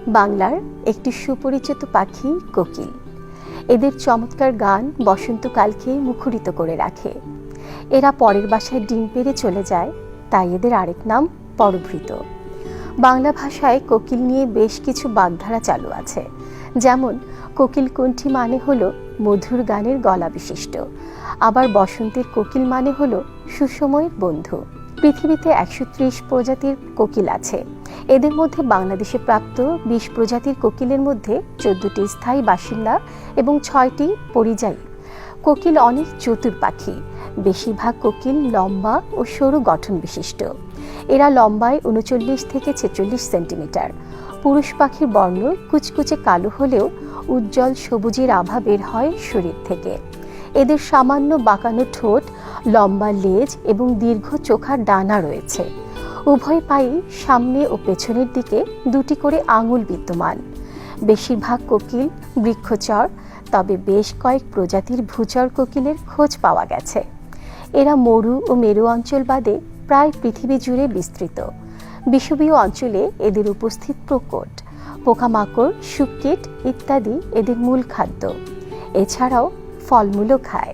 বাংলার একটি সুপরিচিত পাখি কোকিল। এদের চমৎকার গান বসন্তকালকে মুখরিত করে রাখে। এরা পরের বাসায় ডিম পেড়ে চলে যায়, তাই এদের আরেক নাম পরভৃত। বাংলা ভাষায় কোকিল নিয়ে বেশ কিছু বাগধারা চালু আছে। যেমন কোকিল কণ্ঠী মানে হলো মধুর গানের গলা বিশিষ্ট, আবার বসন্তের কোকিল মানে হলো সুসময়ের বন্ধু। পৃথিবীতে 130 প্রজাতির কোকিল আছে। এদের মধ্যে বাংলাদেশে প্রাপ্ত 20 প্রজাতির কোকিলের মধ্যে 14টি স্থায়ী বাসিন্দা এবং 6টি পরিযায়ী। কোকিল অনেক চতুর পাখি। বেশিরভাগ কোকিল লম্বা ও সরু গঠন বিশিষ্ট। এরা লম্বায় 39 থেকে 46 সেন্টিমিটার। পুরুষ পাখির বর্ণ কুচকুচে কালো হলেও উজ্জ্বল সবুজের আভা বের হয় শরীর থেকে। এদের সামান্য বাঁকানো ঠোঁট, লম্বা লেজ এবং দীর্ঘ চোখার ডানা রয়েছে। উভয় পায়েই সামনে ও পেছনের দিকে 2টি করে আঙুল বিদ্যমান। বেশিরভাগ কোকিল বৃক্ষচর, তবে বেশ কয়েক প্রজাতির ভূচর কোকিলের খোঁজ পাওয়া গেছে। এরা মরু ও মেরু অঞ্চল বাদে প্রায় পৃথিবী জুড়ে বিস্তৃত। বিষুবীয় অঞ্চলে এদের উপস্থিত প্রকট। পোকামাকড়, শুককীট ইত্যাদি এদের মূল খাদ্য। এছাড়াও ফলমূলও খায়।